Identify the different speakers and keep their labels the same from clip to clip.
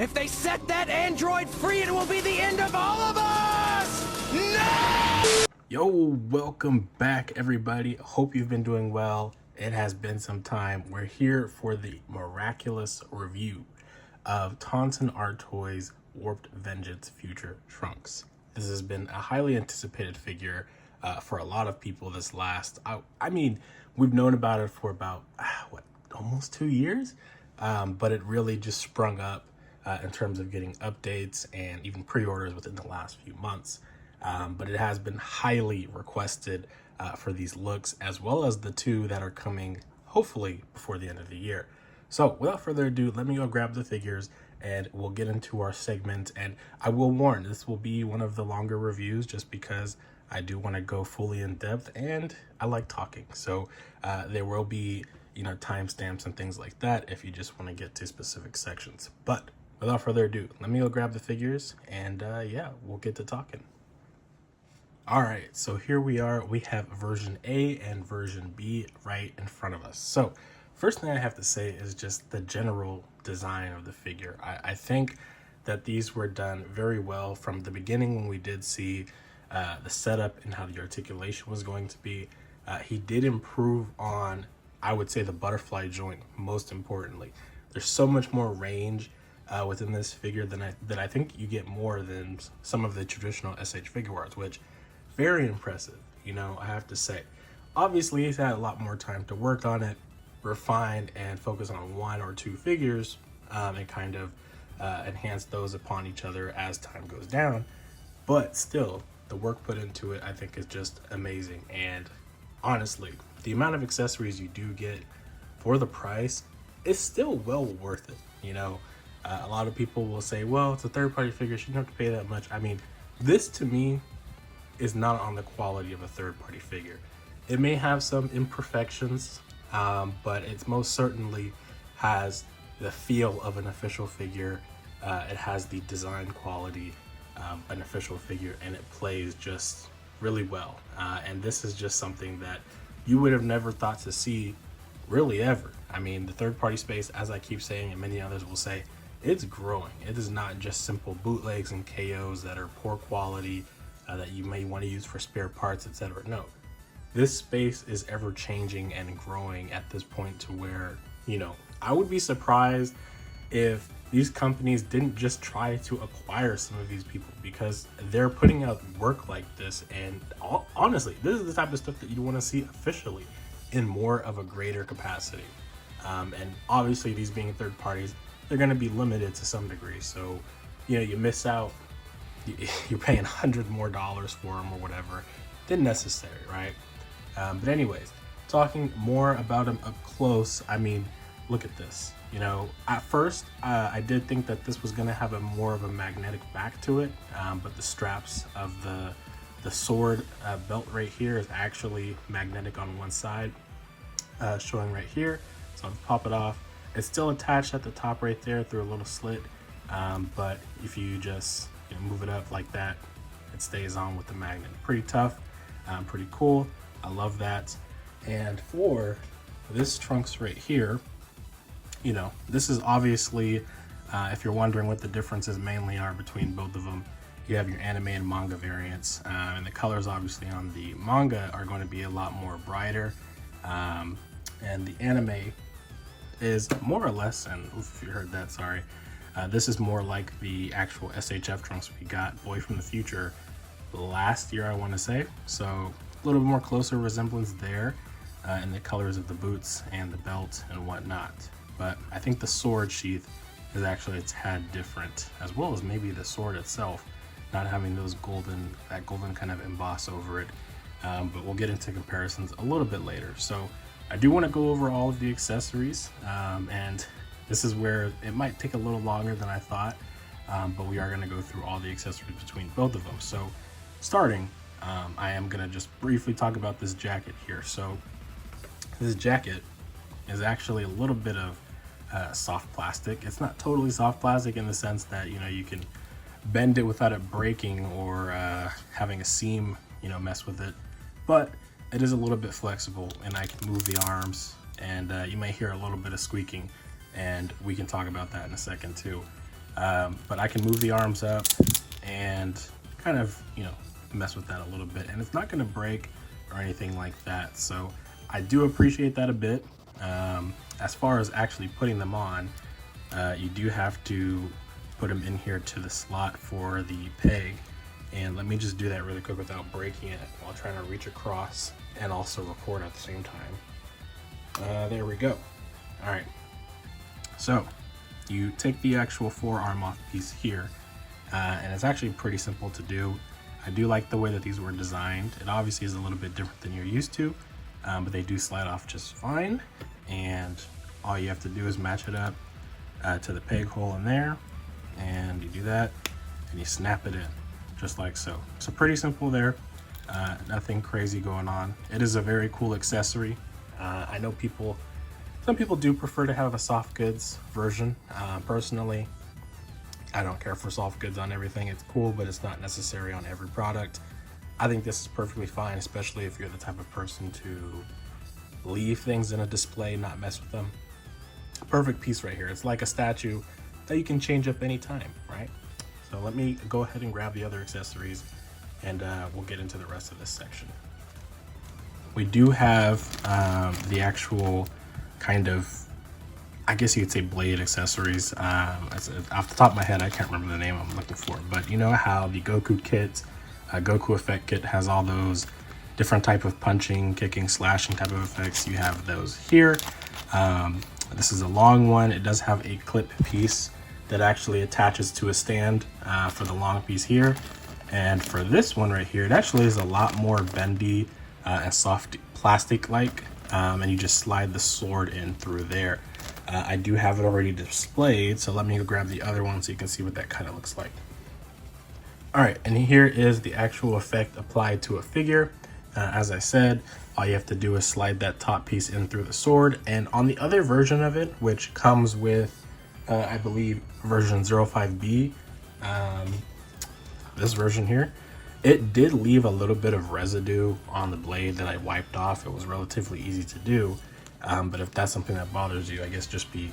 Speaker 1: If they set that android free, it will be the end of all of us! No!
Speaker 2: Yo, welcome back everybody. Hope you've been doing well. It has been some time. We're here for the miraculous review of TonsenArtToys Warped Vengeance Future Trunks. This has been a highly anticipated figure for a lot of people this last, I mean, we've known about it for about, almost 2 years? But it really just sprung up in terms of getting updates and even pre-orders within the last few months. But it has been highly requested for these looks, as well as the two that are coming hopefully before the end of the year. So without further ado, let me go grab the figures and we'll get into our segment. And I will warn, this will be one of the longer reviews just because I do want to go fully in depth and I like talking. So there will be, timestamps and things like that if you just want to get to specific sections. But without further ado, let me go grab the figures and yeah, we'll get to talking. All right, so here we are. We have version A and version B right in front of us. So first thing I have to say is just the general design of the figure. I think that these were done very well from the beginning when we did see the setup and how the articulation was going to be. He did improve on, I would say, the butterfly joint most importantly. There's so much more range within this figure that I think you get more than some of the traditional SH Figuarts, which very impressive, I have to say. Obviously, he's had a lot more time to work on it, refine, and focus on one or two figures and kind of enhance those upon each other as time goes down. But still, the work put into it, I think, is just amazing. And honestly, the amount of accessories you do get for the price is still well worth it. A lot of people will say, well, it's a third-party figure, you shouldn't have to pay that much. I mean, this to me is not on the quality of a third-party figure. It may have some imperfections, but it most certainly has the feel of an official figure. It has the design quality of an official figure, and it plays just really well. And this is just something that you would have never thought to see really ever. I mean, the third-party space, as I keep saying, and many others will say, it's growing. It is not just simple bootlegs and KOs that are poor quality that you may want to use for spare parts, etc. No, this space is ever changing and growing at this point to where, I would be surprised if these companies didn't just try to acquire some of these people, because they're putting out work like this. And honestly, this is the type of stuff that you want to see officially in more of a greater capacity. And obviously, these being third parties, they're going to be limited to some degree. So, you miss out. You're paying $100 more for them or whatever than necessary, right? But anyways, talking more about them up close, I mean, look at this. At first, I did think that this was going to have more of a magnetic back to it, but the straps of the sword belt right here is actually magnetic on one side, showing right here. So I'll pop it off. It's still attached at the top right there through a little slit, but if you just move it up like that, it stays on with the magnet. Pretty tough, pretty cool. I love that. And for this trunks right here, this is obviously, if you're wondering what the differences mainly are between both of them, you have your anime and manga variants, and the colors obviously on the manga are going to be a lot more brighter, and the anime is more or less, and if you heard that, sorry, this is more like the actual SHF trunks we got, Boy from the Future, last year, I want to say. So a little bit more closer resemblance there in the colors of the boots and the belt and whatnot. But I think the sword sheath is actually a tad different, as well as maybe the sword itself, not having that golden kind of emboss over it. But we'll get into comparisons a little bit later. So I do want to go over all of the accessories, and this is where it might take a little longer than I thought, but we are going to go through all the accessories between both of them. So starting, I am going to just briefly talk about this jacket here. So this jacket is actually a little bit of soft plastic. It's not totally soft plastic in the sense that, you can bend it without it breaking or having a seam, mess with it, but it is a little bit flexible and I can move the arms, and you may hear a little bit of squeaking, and we can talk about that in a second too. but I can move the arms up and kind of, you know, mess with that a little bit, and it's not going to break or anything like that. So I do appreciate that a bit. As far as actually putting them on, you do have to put them in here to the slot for the peg. And let me just do that really quick without breaking it while trying to reach across and also record at the same time. There we go. All right. So you take the actual forearm off piece here, and it's actually pretty simple to do. I do like the way that these were designed. It obviously is a little bit different than you're used to, but they do slide off just fine. And all you have to do is match it up to the peg hole in there, and you do that, and you snap it in, just like so. So pretty simple there, nothing crazy going on. It is a very cool accessory. I know some people do prefer to have a soft goods version. Personally, I don't care for soft goods on everything. It's cool, but it's not necessary on every product. I think this is perfectly fine, especially if you're the type of person to leave things in a display, not mess with them. Perfect piece right here. It's like a statue that you can change up anytime, right? So let me go ahead and grab the other accessories, and we'll get into the rest of this section. We do have the actual kind of, I guess you could say, blade accessories. Off the top of my head, I can't remember the name I'm looking for, but you know how the Goku kit, Goku effect kit, has all those different type of punching, kicking, slashing type of effects. You have those here. This is a long one. It does have a clip piece that actually attaches to a stand for the long piece here. And for this one right here, it actually is a lot more bendy and soft plastic-like, and you just slide the sword in through there. I do have it already displayed, so let me go grab the other one so you can see what that kind of looks like. All right, and here is the actual effect applied to a figure. As I said, all you have to do is slide that top piece in through the sword. And on the other version of it, which comes with, I believe, version 05B, this version here, it did leave a little bit of residue on the blade that I wiped off. It was relatively easy to do, but if that's something that bothers you, I guess just be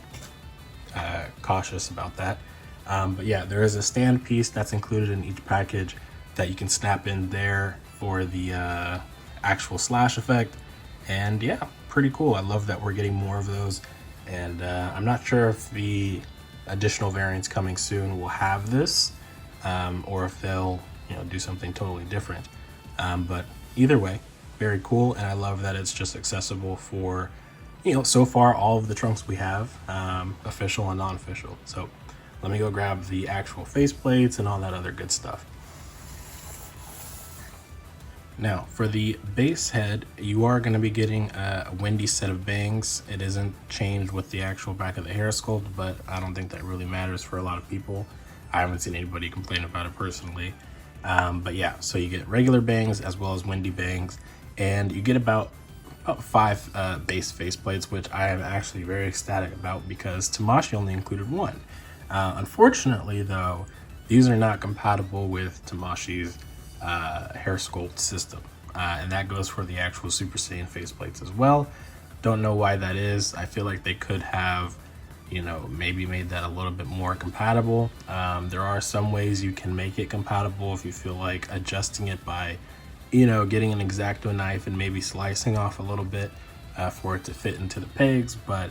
Speaker 2: cautious about that. But yeah, there is a stand piece that's included in each package that you can snap in there for the actual slash effect. And yeah, pretty cool. I love that we're getting more of those, and I'm not sure if the additional variants coming soon will have this, or if they'll, you know, do something totally different. But either way, very cool, and I love that it's just accessible for, you know, so far all of the trunks we have, official and non-official. So let me go grab the actual face plates and all that other good stuff. Now, for the base head, you are going to be getting a windy set of bangs. It isn't changed with the actual back of the hair sculpt, but I don't think that really matters for a lot of people. I haven't seen anybody complain about it personally. But yeah, so you get regular bangs as well as windy bangs, and you get about 5 base faceplates, which I am actually very ecstatic about because Tamashii only included 1. Unfortunately, though, these are not compatible with Tamashii's hair sculpt system, and that goes for the actual Super Saiyan faceplates as well. Don't know why that is. I feel like they could have, you know, maybe made that a little bit more compatible. There are some ways you can make it compatible if you feel like adjusting it by, you know, getting an X-Acto knife and maybe slicing off a little bit for it to fit into the pegs. But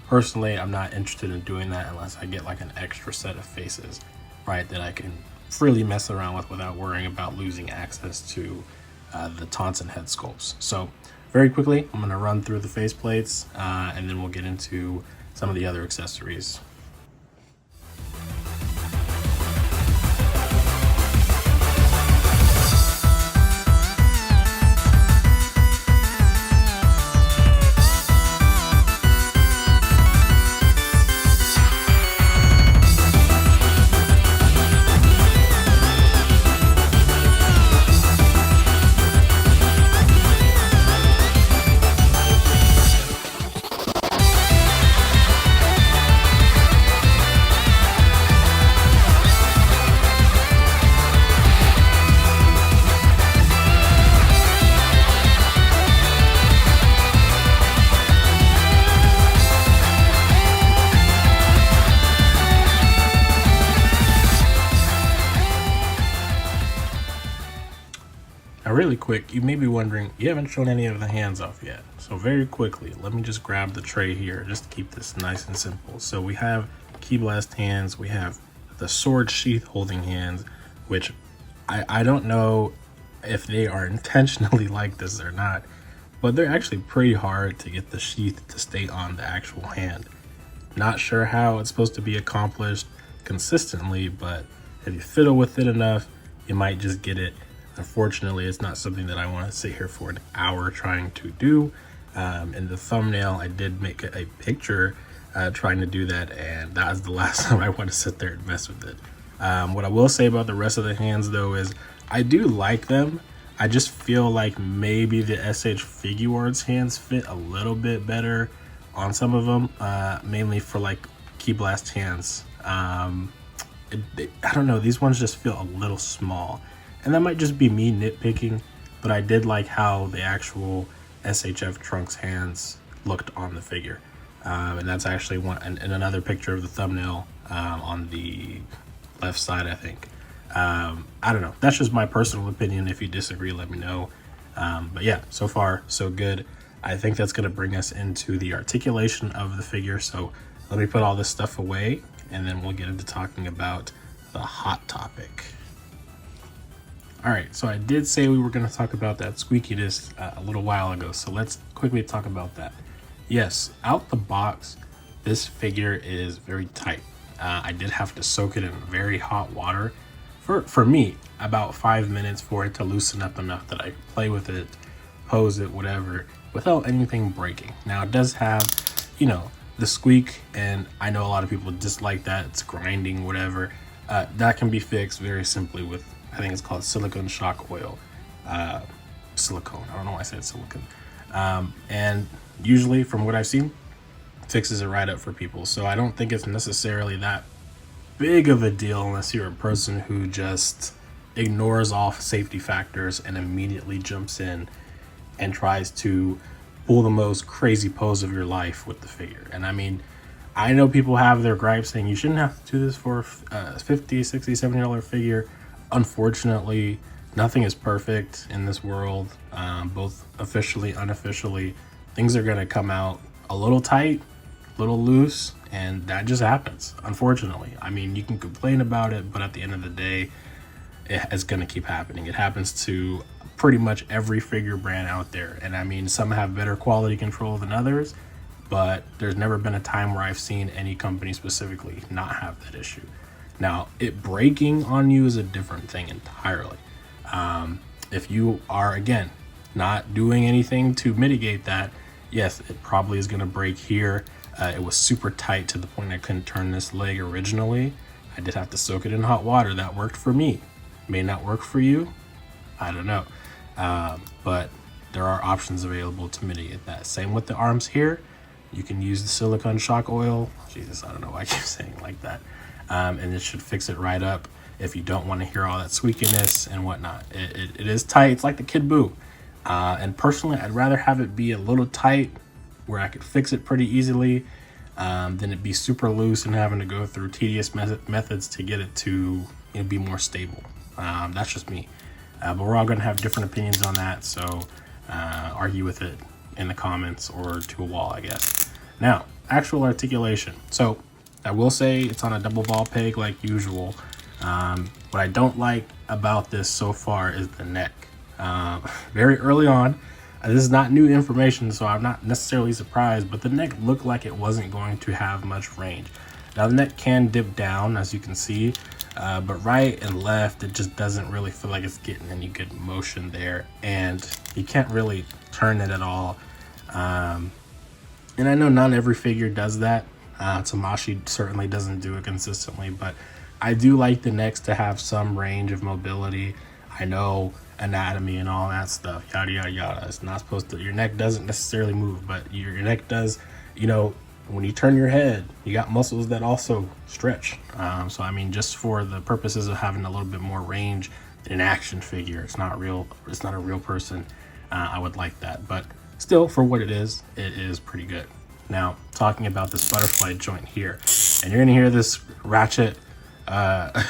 Speaker 2: personally, I'm not interested in doing that unless I get like an extra set of faces, right, that I can freely mess around with without worrying about losing access to the Tonsen head sculpts. So very quickly, I'm going to run through the faceplates, and then we'll get into some of the other accessories. really quick, you may be wondering, you haven't shown any of the hands off yet. So very quickly, let me just grab the tray here just to keep this nice and simple. So we have Ki Blast hands, we have the sword sheath holding hands, which I don't know if they are intentionally like this or not, but they're actually pretty hard to get the sheath to stay on the actual hand. Not sure how it's supposed to be accomplished consistently, but if you fiddle with it enough, you might just get it. Unfortunately, it's not something that I want to sit here for an hour trying to do. In the thumbnail, I did make a picture trying to do that, and that was the last time I want to sit there and mess with it. What I will say about the rest of the hands, though, is I do like them. I just feel like maybe the SH Figuarts hands fit a little bit better on some of them, mainly for like Ki Blast hands. I don't know, these ones just feel a little small. And that might just be me nitpicking, but I did like how the actual SHF Trunks hands looked on the figure. And that's actually one in another picture of the thumbnail on the left side, I think. I don't know. That's just my personal opinion. If you disagree, let me know. But yeah, so far, so good. I think that's going to bring us into the articulation of the figure. So let me put all this stuff away, and then we'll get into talking about the hot topic. All right, so I did say we were going to talk about that squeakiness a little while ago, so let's quickly talk about that. Yes, out the box, this figure is very tight. I did have to soak it in very hot water for me, about 5 minutes for it to loosen up enough that I could play with it, pose it, whatever, without anything breaking. Now, it does have, you know, the squeak, and I know a lot of people dislike that. It's grinding, whatever. That can be fixed very simply with, I think it's called silicone shock oil. Silicone, I don't know why I said silicone. And usually, from what I've seen, fixes it right up for people. So I don't think it's necessarily that big of a deal unless you're a person who just ignores all safety factors and immediately jumps in and tries to pull the most crazy pose of your life with the figure. And I mean, I know people have their gripes saying you shouldn't have to do this for a $50, $60, $70 figure. Unfortunately, nothing is perfect in this world, both officially, unofficially. Things are going to come out a little tight, a little loose, and that just happens, unfortunately. I mean, you can complain about it, but at the end of the day, it's going to keep happening. It happens to pretty much every figure brand out there. And I mean, some have better quality control than others, but there's never been a time where I've seen any company specifically not have that issue. Now, it breaking on you is a different thing entirely. If you are, again, not doing anything to mitigate that, yes, it probably is going to break here. It was super tight to the point I couldn't turn this leg originally. I did have to soak it in hot water. That worked for me. May not work for you. I don't know. But there are options available to mitigate that. Same with the arms here. You can use the silicone shock oil. Jesus, I don't know why I keep saying it like that. And it should fix it right up if you don't want to hear all that squeakiness and whatnot. It is tight. It's like the Kid Buu. And personally, I'd rather have it be a little tight where I could fix it pretty easily than it be super loose and having to go through tedious methods to get it to be more stable. That's just me. But we're all going to have different opinions on that, so argue with it in the comments or to a wall, I guess. Now, actual articulation. So I will say it's on a double ball peg like usual. What I don't like about this so far is the neck. Very early on, this is not new information, so I'm not necessarily surprised, but the neck looked like it wasn't going to have much range. Now, the neck can dip down, as you can see, but right and left, it just doesn't really feel like it's getting any good motion there, and you can't really turn it at all. And I know not every figure does that. Tamashi certainly doesn't do it consistently, but I do like the necks to have some range of mobility. I know anatomy and all that stuff, yada yada yada. It's not supposed to, your neck doesn't necessarily move, but your neck does. When you turn your head, you got muscles that also stretch. So I mean, just for the purposes of having a little bit more range in an action figure, it's not real, it's not a real person. I would like that, but still, for what it is pretty good. Now, talking about this butterfly joint here, and you're gonna hear this ratchet the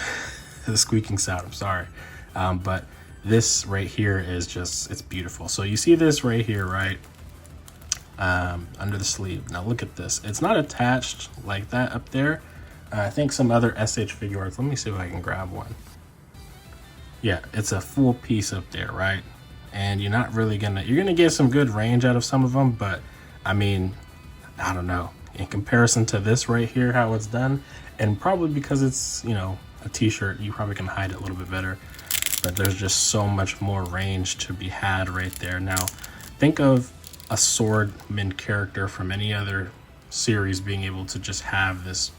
Speaker 2: squeaking sound, I'm sorry, but this right here is just, it's beautiful. So you see this right here, right? Under the sleeve. Now look at this. It's not attached like that up there. I think some other SH Figuarts, let me see if I can grab one. Yeah, it's a full piece up there, right? And you're not really gonna, you're gonna get some good range out of some of them, but I mean, I don't know. In comparison to this right here, how it's done, and probably because it's, you know, a t-shirt, you probably can hide it a little bit better, but there's just so much more range to be had right there. Now, think of a swordman character from any other series being able to just have this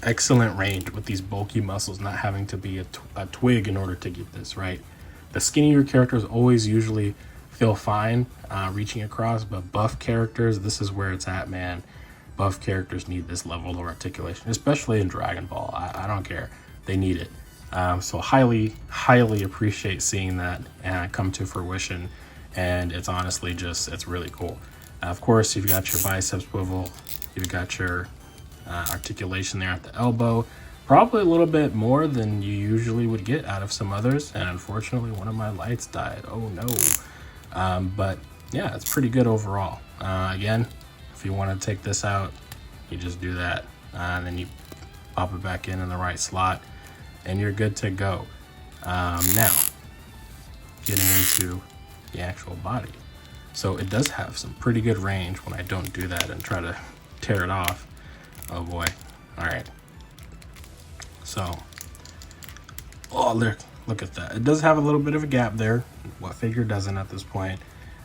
Speaker 2: excellent range with these bulky muscles, not having to be a twig in order to get this, right? The skinnier characters always usually feel fine reaching across, but buff characters, this is where it's at, man. Buff characters need this level of articulation, especially in Dragon Ball. I don't care, they need it. So highly appreciate seeing that come to fruition, and it's honestly just, it's really cool. Of course, you've got your bicep swivel, you've got your articulation there at the elbow, probably a little bit more than you usually would get out of some others, and unfortunately one of my lights died. Oh no. But yeah, it's pretty good overall. Again, if you want to take this out, you just do that, and then you pop it back in the right slot, and you're good to go. Now, getting into the actual body. So it does have some pretty good range when I don't do that and try to tear it off. Oh boy. All right. So, oh, look at that. It does have a little bit of a gap there. What figure doesn't at this point?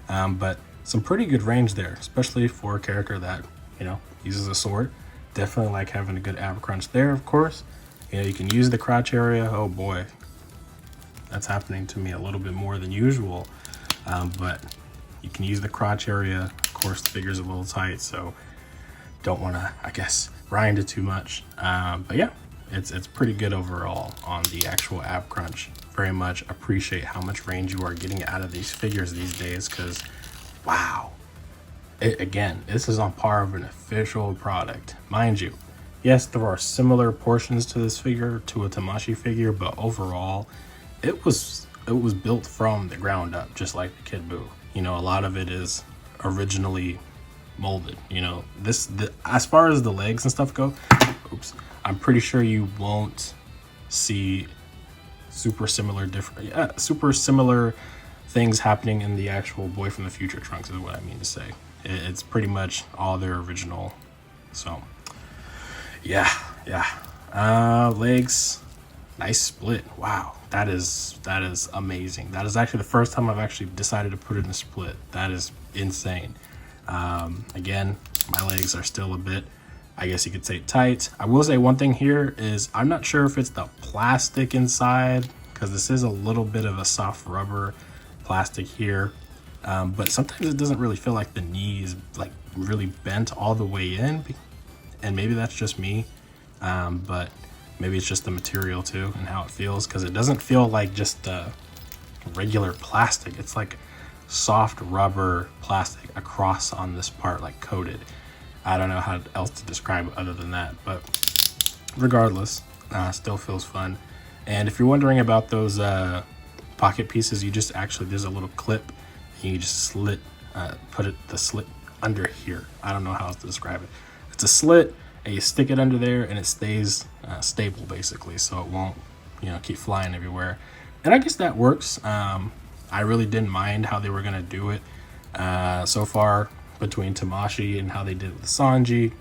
Speaker 2: But some pretty good range there, especially for a character that, you know, uses a sword. Definitely like having a good ab crunch there, of course. You know, you can use the crotch area. Oh boy, that's happening to me a little bit more than usual. But you can use the crotch area. Of course, the figure's a little tight, so don't want to, I guess, grind it too much. But yeah, it's pretty good overall on the actual ab crunch. Very much appreciate how much range you are getting out of these figures these days, because wow. Again, this is on par of an official product. Mind you, yes, there are similar portions to this figure, to a Tamashii figure, but overall, it was built from the ground up, just like the Kid Buu. You know, a lot of it is originally molded. You know, as far as the legs and stuff go, oops, I'm pretty sure you won't see super similar things happening in the actual Boy from the Future Trunks, is what I mean to say. It's pretty much all their original. So yeah. Legs, nice split. Wow, that is amazing. That is actually the first time I've actually decided to put it in a split. That is insane. Again, my legs are still a bit, I guess you could say, tight. I will say one thing here is I'm not sure if it's the plastic inside, because this is a little bit of a soft rubber plastic here. But sometimes it doesn't really feel like the knee is like really bent all the way in, and maybe that's just me, but maybe it's just the material too and how it feels, because it doesn't feel like just regular plastic. It's like soft rubber plastic across on this part, like coated. I don't know how else to describe it other than that, but regardless, still feels fun. And if you're wondering about those pocket pieces, you just actually, there's a little clip. You just put the slit under here. I don't know how else to describe it. It's a slit, and you stick it under there, and it stays stable basically, so it won't, you know, keep flying everywhere. And I guess that works. I really didn't mind how they were gonna do it so far between Tamashii and how they did it with Sanji,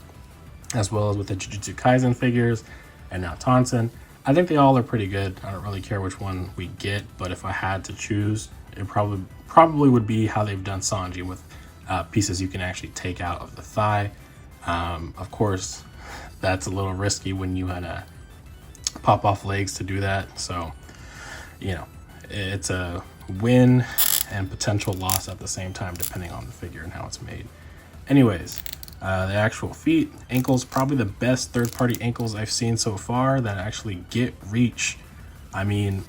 Speaker 2: as well as with the Jujutsu Kaisen figures, and now Tonsen. I think they all are pretty good. I don't really care which one we get, but if I had to choose, it probably would be how they've done Sanji, with pieces you can actually take out of the thigh. Of course, that's a little risky when you had to pop off legs to do that. So, you know, it's a win and potential loss at the same time, depending on the figure and how it's made. Anyways, the actual feet, ankles, probably the best third-party ankles I've seen so far that actually get reach. I mean,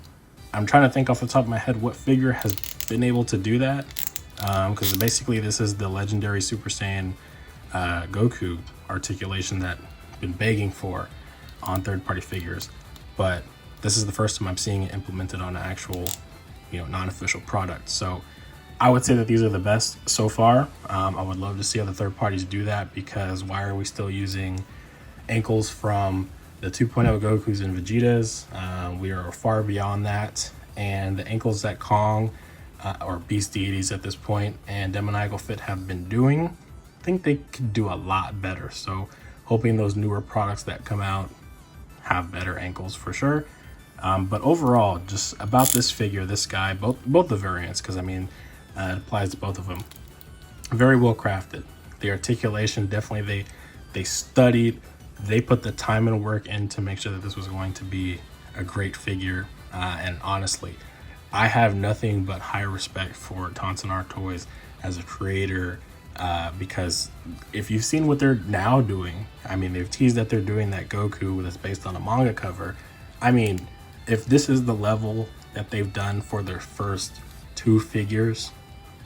Speaker 2: I'm trying to think off the top of my head what figure has been able to do that, because basically this is the legendary Super Saiyan Goku articulation that I've been begging for on third-party figures, but this is the first time I'm seeing it implemented on an actual non-official products. So I would say that these are the best so far. I would love to see other third parties do that, because why are we still using ankles from the 2.0 Gokus and Vegetas? We are far beyond that. And the ankles that Kong, or Beast Deities at this point, and Demoniacal Fit have been doing, I think they could do a lot better. So hoping those newer products that come out have better ankles for sure. But overall, just about this figure, this guy, both the variants, because I mean, it applies to both of them. Very well crafted. The articulation, definitely they studied, they put the time and work in to make sure that this was going to be a great figure. And honestly, I have nothing but high respect for TonsenArtToys as a creator, because if you've seen what they're now doing, I mean, they've teased that they're doing that Goku that's based on a manga cover. I mean, if this is the level that they've done for their first 2 figures,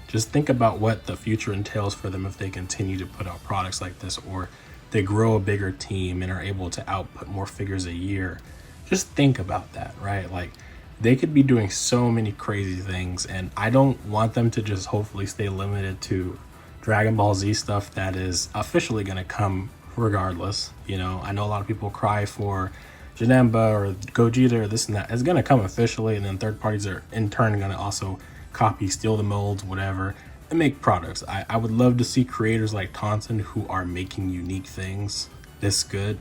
Speaker 2: just think about what the future entails for them if they continue to put out products like this, or they grow a bigger team and are able to output more figures a year. Just think about that, right? Like, they could be doing so many crazy things, and I don't want them to just hopefully stay limited to Dragon Ball Z stuff that is officially going to come regardless. I know a lot of people cry for Janemba or Gogeta or this and that. It's going to come officially, and then third parties are in turn going to also copy, steal the molds, whatever, and make products. I would love to see creators like Tonsen, who are making unique things this good,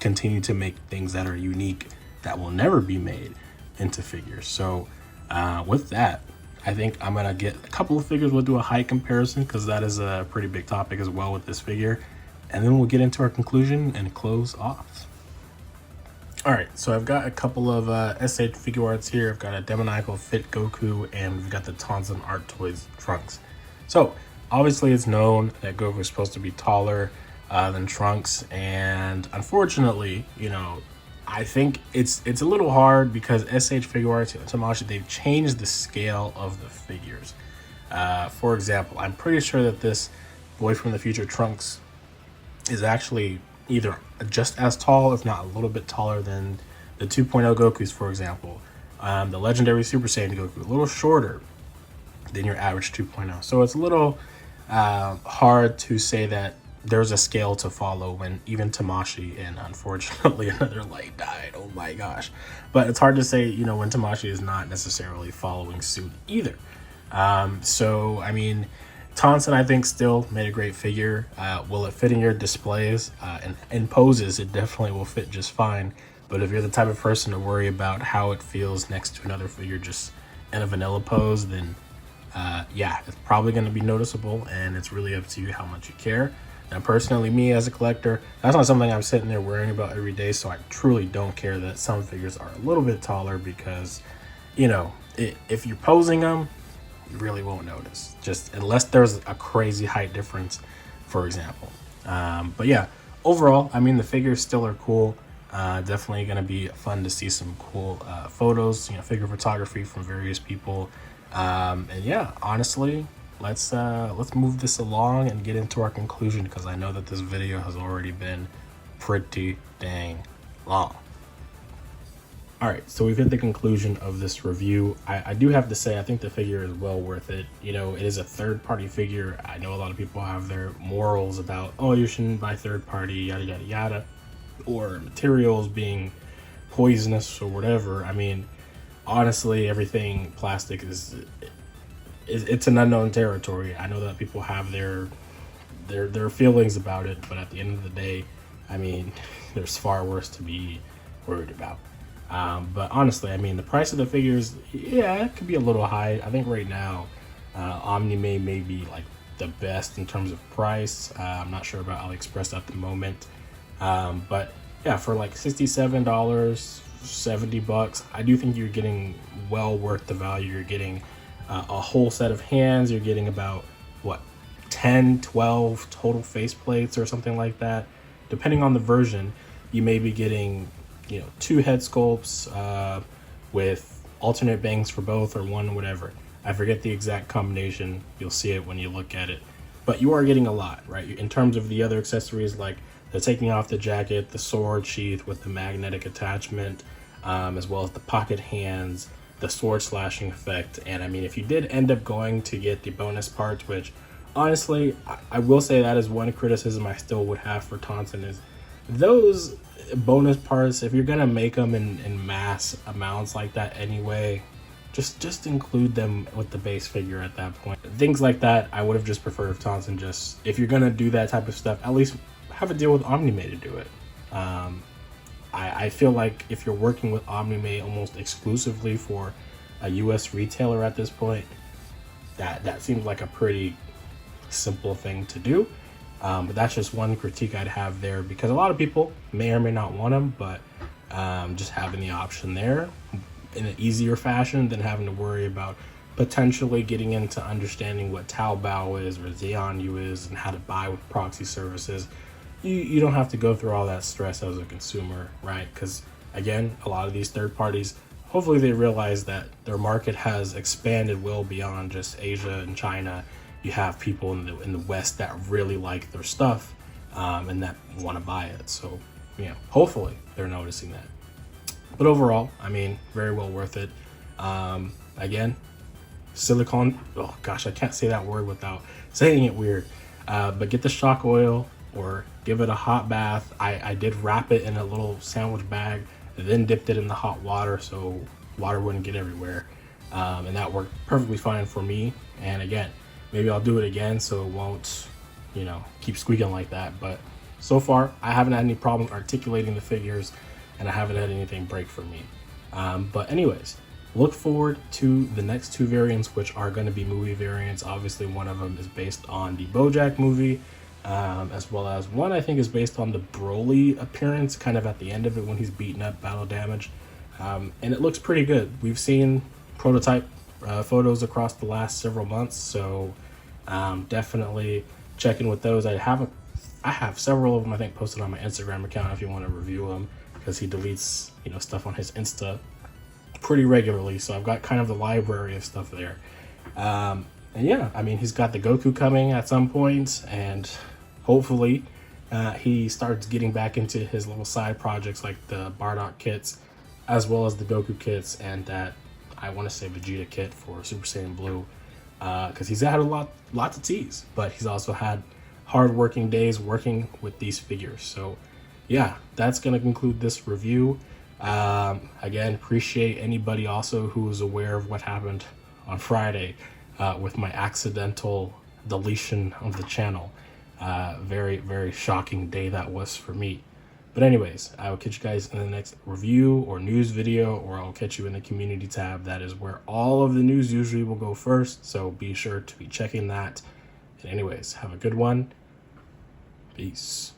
Speaker 2: continue to make things that are unique that will never be made into figures. So with that, I think I'm gonna get a couple of figures. We'll do a height comparison, because that is a pretty big topic as well with this figure, and then we'll get into our conclusion and close off. All right, so I've got a couple of SH Figuarts here. I've got a Demoniacal Fit Goku, and we've got the TonsenArtToys Trunks. So obviously it's known that Goku is supposed to be taller than Trunks, and unfortunately, I think it's a little hard, because SH Figuarts and Tamashii, they've changed the scale of the figures. For example, I'm pretty sure that this Boy from the Future Trunks is actually either just as tall, if not a little bit taller, than the 2.0 Gokus, for example. The legendary Super Saiyan Goku, a little shorter than your average 2.0. So it's a little hard to say that there's a scale to follow when even Tamashii, and unfortunately another light died, oh my gosh. But it's hard to say, when Tamashii is not necessarily following suit either. So, I mean, Tonsen, I think, still made a great figure. Will it fit in your displays and in poses? It definitely will fit just fine. But if you're the type of person to worry about how it feels next to another figure just in a vanilla pose, then yeah, it's probably going to be noticeable, and it's really up to you how much you care. Now, personally, me as a collector, that's not something I'm sitting there worrying about every day, so I truly don't care that some figures are a little bit taller, because, if you're posing them, you really won't notice, just unless there's a crazy height difference, for example. But yeah, overall, I mean, the figures still are cool. Definitely going to be fun to see some cool photos, figure photography from various people. And yeah, honestly, let's move this along and get into our conclusion, because I know that this video has already been pretty dang long. All right, so we've hit the conclusion of this review. I do have to say, I think the figure is well worth it. It is a third-party figure. I know a lot of people have their morals about, oh, you shouldn't buy third-party, yada, yada, yada, or materials being poisonous or whatever. I mean, honestly, everything plastic it's an unknown territory. I know that people have their feelings about it, but at the end of the day, I mean, there's far worse to be worried about. But honestly, I mean, the price of the figures, yeah, it could be a little high. I think right now, Omni may be like the best in terms of price. I'm not sure about AliExpress at the moment. But yeah, for like $67, $70, I do think you're getting well worth the value. You're getting a whole set of hands. You're getting about, what, 10, 12 total faceplates or something like that. Depending on the version, you may be getting, 2 head sculpts with alternate bangs for both, or one, whatever. I forget the exact combination. You'll see it when you look at it. But you are getting a lot, right? In terms of the other accessories, like the taking off the jacket, the sword sheath with the magnetic attachment, as well as the pocket hands, the sword slashing effect. And I mean, if you did end up going to get the bonus parts, which honestly, I will say that is one criticism I still would have for Tonsen, is those bonus parts, if you're gonna make them in mass amounts like that anyway, just include them with the base figure at that point. Things like that, I would have just preferred if Tonsen just, if you're gonna do that type of stuff, at least have a deal with Omni-May to do it. I feel like if you're working with Omni-May almost exclusively for a US retailer at this point, that seems like a pretty simple thing to do. But that's just one critique I'd have there, because a lot of people may or may not want them, but just having the option there in an easier fashion than having to worry about potentially getting into understanding what Taobao is or Xianyu is and how to buy with proxy services. You don't have to go through all that stress as a consumer, right? Because again, a lot of these third parties, hopefully they realize that their market has expanded well beyond just Asia and China. You have people in the West that really like their stuff and that want to buy it. So, you know, hopefully they're noticing that. But overall, I mean, very well worth it. Again, silicone, oh gosh, I can't say that word without saying it weird. But get the shock oil or give it a hot bath. I did wrap it in a little sandwich bag and then dipped it in the hot water so water wouldn't get everywhere. And that worked perfectly fine for me. And again, maybe I'll do it again so it won't, you know, keep squeaking like that. But so far, I haven't had any problem articulating the figures, and I haven't had anything break for me. But anyways, look forward to the next two variants, which are going to be movie variants. Obviously, one of them is based on the BoJack movie, as well as one I think is based on the Broly appearance, kind of at the end of it when he's beaten up, battle damaged. And it looks pretty good. We've seen prototype photos across the last several months, so definitely check in with those. I have several of them, I think, posted on my Instagram account if you want to review them, because he deletes, you know, stuff on his Insta pretty regularly, so I've got kind of the library of stuff there. And yeah, I mean, he's got the Goku coming at some point, and hopefully he starts getting back into his little side projects like the Bardock kits, as well as the Goku kits, and that, I want to say, Vegeta kit for Super Saiyan Blue, because he's had a lot to tease, but he's also had hard working days working with these figures. So yeah, that's going to conclude this review. Again, appreciate anybody also who was aware of what happened on Friday with my accidental deletion of the channel. Very, very shocking day that was for me. But anyways, I will catch you guys in the next review or news video, or I'll catch you in the community tab. That is where all of the news usually will go first, so be sure to be checking that. And anyways, have a good one. Peace.